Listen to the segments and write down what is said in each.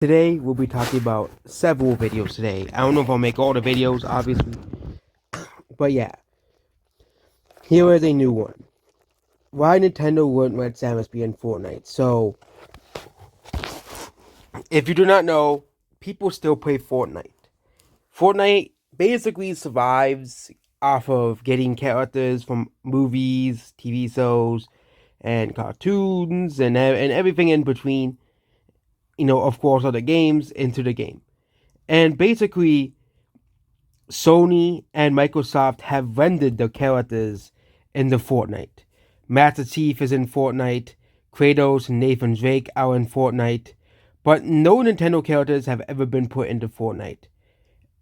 Today we'll be talking about several videos today. I don't know if I'll make all the videos, obviously, but yeah, here is a new one. Why Nintendo wouldn't let Samus be in Fortnite? So, if you do not know, people still play Fortnite. Fortnite basically survives off of getting characters from movies, TV shows, and cartoons, and everything in between. Of course, other games into the game. And basically, Sony and Microsoft have rendered the characters in the Fortnite. Master Chief is in Fortnite, Kratos and Nathan Drake are in Fortnite, but no Nintendo characters have ever been put into Fortnite.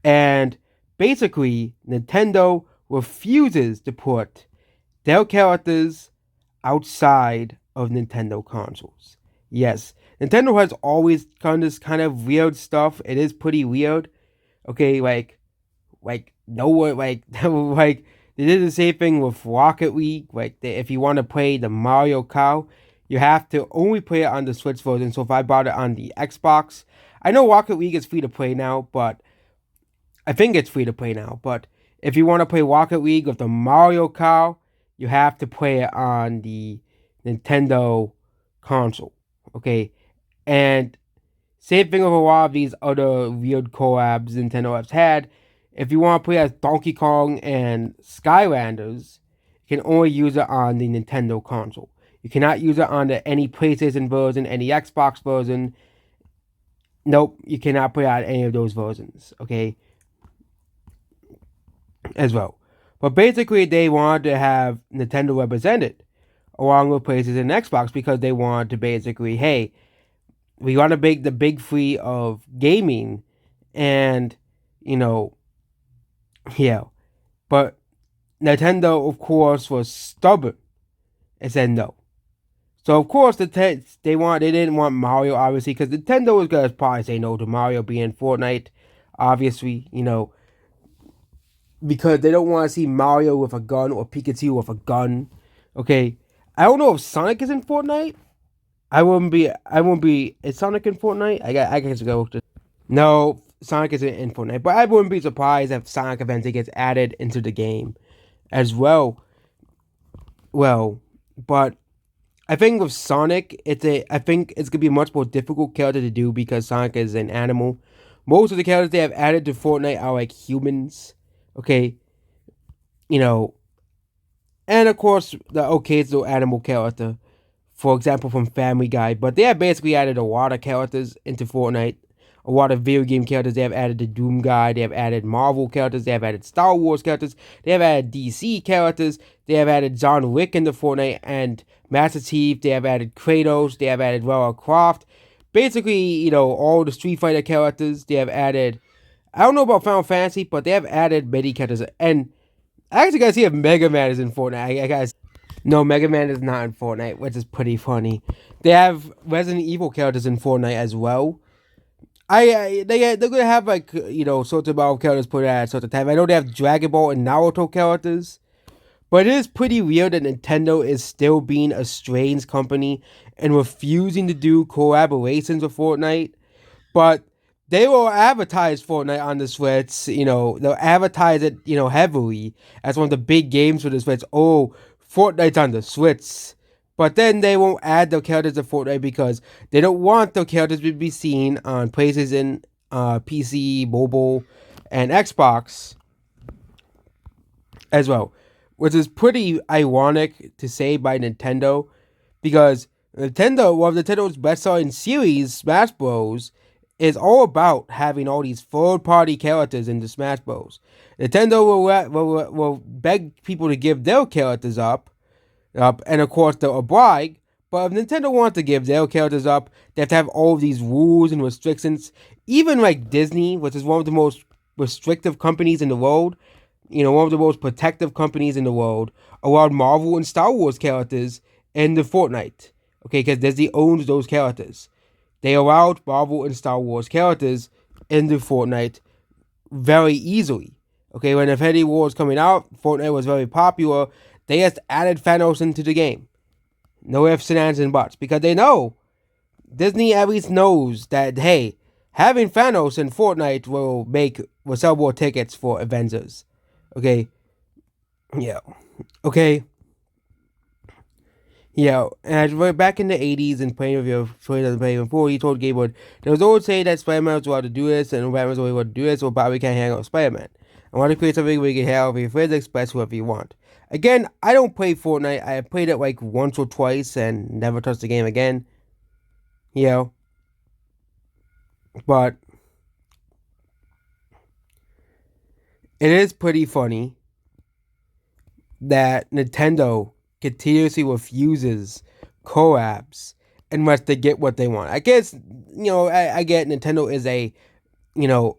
And basically, Nintendo refuses to put their characters outside of Nintendo consoles. Yes, Nintendo has always done this kind of weird stuff. It is pretty weird. Okay, no one like they did the same thing with Rocket League. If you want to play the Mario Kart, you have to only play it on the Switch version. So if I bought it on the Xbox, I know Rocket League is free to play now, but I think it's free to play now. But if you want to play Rocket League with the Mario Kart, you have to play it on the Nintendo console. Okay, and same thing with a lot of these other weird collabs Nintendo has had. If you want to play as Donkey Kong and Skylanders, you can only use it on the Nintendo console. You cannot use it on any PlayStation version, any Xbox version. Nope, you cannot play on any of those versions, okay? As well. But basically, they wanted to have Nintendo represented along with PlayStation and Xbox because they wanted to basically, hey, we want to make the big three of gaming and, yeah. But Nintendo, of course, was stubborn and said no. So of course they didn't want Mario, obviously, because Nintendo was gonna probably say no to Mario being in Fortnite, obviously, because they don't want to see Mario with a gun or Pikachu with a gun. Okay, I don't know if Sonic is in Fortnite. I won't be. Is Sonic in Fortnite? I guess go. No, Sonic isn't in Fortnite, but I wouldn't be surprised if Sonic Adventure gets added into the game as well. Well, but I think with Sonic, I think it's gonna be a much more difficult character to do because Sonic is an animal. Most of the characters they have added to Fortnite are like humans. Okay, you know, and of course the occasional animal character, for example from Family Guy. But they have basically added a lot of characters into Fortnite. A lot of video game characters. They have added the Doom guy. They have added Marvel characters. They have added Star Wars characters. They have added DC characters. They have added John Wick into Fortnite and Master Chief. They have added Kratos. They have added Lara Croft. Basically, all the Street Fighter characters. They have added. I don't know about Final Fantasy, but they have added many characters. And I actually gotta see if Mega Man is in Fortnite. I guess no, Mega Man is not in Fortnite, which is pretty funny. They have Resident Evil characters in Fortnite as well. They're gonna have sorts of characters put at a certain time. I know they have Dragon Ball and Naruto characters, but it is pretty weird that Nintendo is still being a strange company and refusing to do collaborations with Fortnite. But they will advertise Fortnite on the Switch. They'll advertise it heavily as one of the big games for the Switch. Oh, Fortnite's on the Switch. But then they won't add the characters to Fortnite because they don't want the characters to be seen on PlayStation, PC, mobile, and Xbox as well. Which is pretty ironic to say by Nintendo because one of Nintendo's best-selling series, Smash Bros., is all about having all these third-party characters in the Smash Bros. Nintendo will beg people to give their characters up, and of course they'll oblige. But if Nintendo wants to give their characters up, they have to have all of these rules and restrictions. Even like Disney, which is one of the most restrictive companies in the world, one of the most protective companies in the world, allowed Marvel and Star Wars characters in the Fortnite. Okay, because Disney owns those characters. They allowed Marvel and Star Wars characters in the Fortnite very easily. Okay, when Infinity War was coming out, Fortnite was very popular. They just added Thanos into the game. No ifs, ands, and buts. Because they know, Disney at least knows that, hey, having Thanos in Fortnite will sell more tickets for Avengers. Okay, yeah, okay, yeah. And back in the 80s and playing with your friends and playing before, he told Gabe Wood, there was always saying that Spider-Man was allowed to do this and Batman was only allowed to do this, so Bobby can't hang out with Spider-Man. I want to create something where you can hang out with your friends and express whoever you want. Again, I don't play Fortnite. I played it like once or twice and never touched the game again. You know, but it is pretty funny that Nintendo continuously refuses collabs unless they get what they want. I guess, I get Nintendo is a, you know,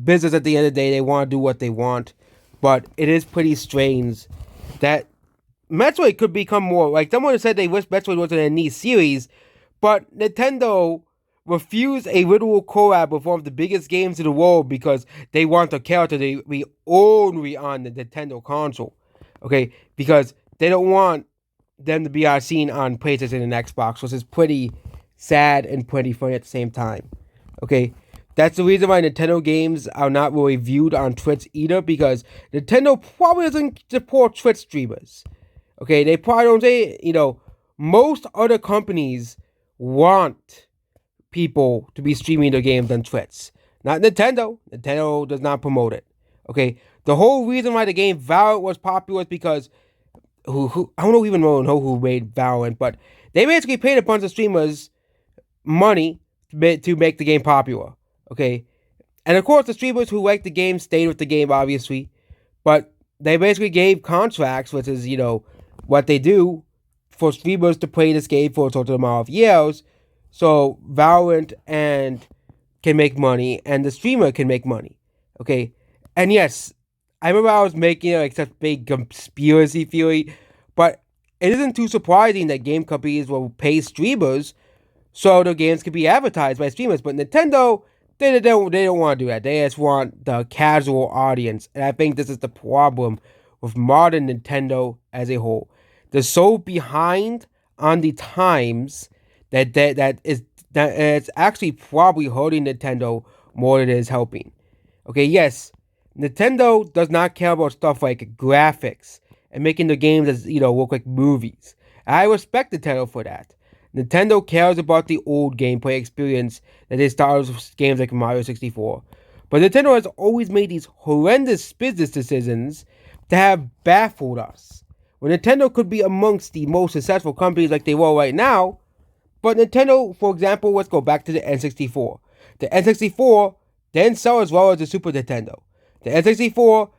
business at the end of the day. They want to do what they want, but it is pretty strange that Metroid could become more like someone said they wish Metroid wasn't a niche series, but Nintendo refused a literal collab with one of the biggest games in the world because they want the character to be only on the Nintendo console. Okay, because they don't want them to be seen on PlayStation and Xbox, which is pretty sad and pretty funny at the same time. Okay, that's the reason why Nintendo games are not really viewed on Twitch either, because Nintendo probably doesn't support Twitch streamers. Okay, they probably don't say, most other companies want people to be streaming their games on Twitch. Not Nintendo. Nintendo does not promote it. Okay, the whole reason why the game Valorant was popular is because who I don't even know who made Valorant, but they basically paid a bunch of streamers money to make the game popular. Okay, and of course the streamers who liked the game stayed with the game, obviously, but they basically gave contracts, which is what they do for streamers to play this game for a total amount of years, so Valorant and can make money and the streamer can make money. Okay, and yes, I remember I was making like such big conspiracy theory, but it isn't too surprising that game companies will pay streamers so the games can be advertised by streamers. But Nintendo, they don't want to do that. They just want the casual audience, and I think this is the problem with modern Nintendo as a whole. They're so behind on the times that it's actually probably hurting Nintendo more than it is helping. Okay, yes, Nintendo does not care about stuff like graphics and making the games as look like movies. I respect Nintendo for that. Nintendo cares about the old gameplay experience that they started with games like Mario 64. But Nintendo has always made these horrendous business decisions that have baffled us. When Nintendo could be amongst the most successful companies like they were right now, but Nintendo, for example, let's go back to the N64. The N64 didn't sell as well as the Super Nintendo. The N64,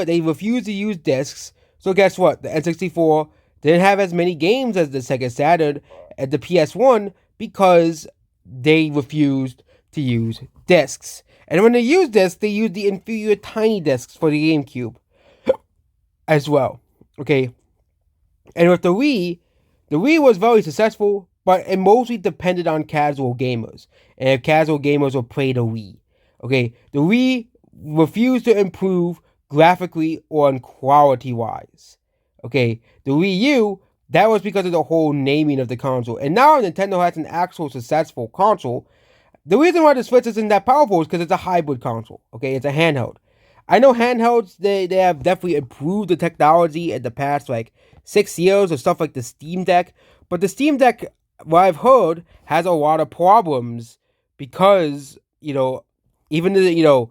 they refused to use discs, so guess what? The N64 didn't have as many games as the Sega Saturn and the PS1 because they refused to use discs. And when they used discs, they used the inferior tiny discs for the GameCube as well. Okay. And with the Wii was very successful, but it mostly depended on casual gamers. And if casual gamers would play the Wii. Okay. The Wii refused to improve graphically or quality wise. Okay, the Wii U, that was because of the whole naming of the console. And now Nintendo has an actual successful console. The reason why the Switch isn't that powerful is because it's a hybrid console. Okay, it's a handheld. I know handhelds, they have definitely improved the technology in the past 6 years or stuff like the Steam Deck. But the Steam Deck, what I've heard, has a lot of problems because, even the,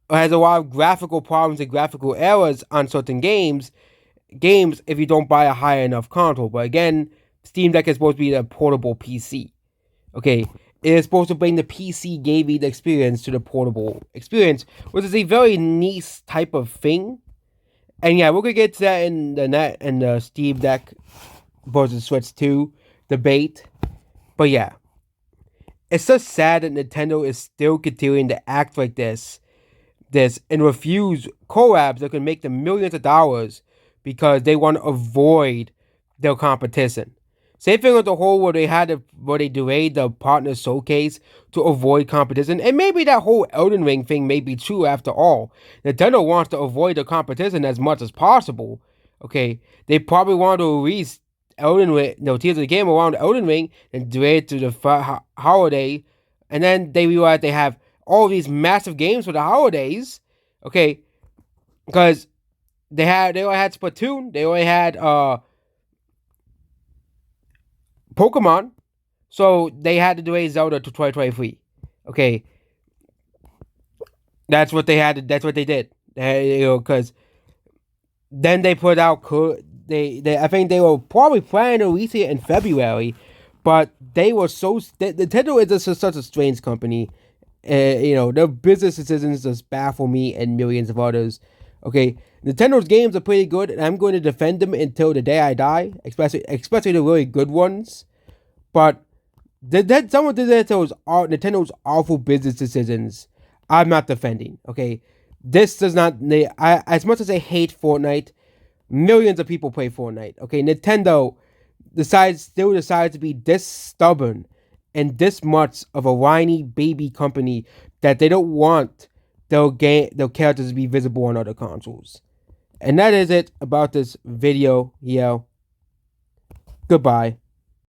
has a lot of graphical problems and graphical errors on certain games if you don't buy a high enough console. But again, Steam Deck is supposed to be a portable PC. Okay, it is supposed to bring the PC gaming experience to the portable experience, which is a very niche type of thing. And yeah, we're gonna get to that in the Steam Deck versus Switch 2 debate. But yeah, it's just sad that Nintendo is still continuing to act like this and refuse collabs that can make them millions of dollars because they want to avoid their competition. Same thing with the whole where they delayed the partner showcase to avoid competition. And maybe that whole Elden Ring thing may be true after all. Nintendo wants to avoid the competition as much as possible. Okay, they probably want to release Elden Ring, Tears of the Game around Elden Ring and delay it to the holiday and then they realized they have all these massive games for the holidays. Okay, because they only had Splatoon, they only had Pokemon, so they had to delay Zelda to 2023. Okay, that's what they had. That's what they did. Because then they put out. I think they were probably planning to release it in February, but they were Nintendo is just such a strange company. Their business decisions just baffle me and millions of others. Okay, Nintendo's games are pretty good, and I'm going to defend them until the day I die, especially the really good ones. But some of Nintendo's awful business decisions, I'm not defending. Okay, this does not. As much as I hate Fortnite, millions of people play Fortnite. Okay, Nintendo still decides to be this stubborn and this much of a whiny baby company that they don't want their characters to be visible on other consoles. And that is it about this video. Goodbye.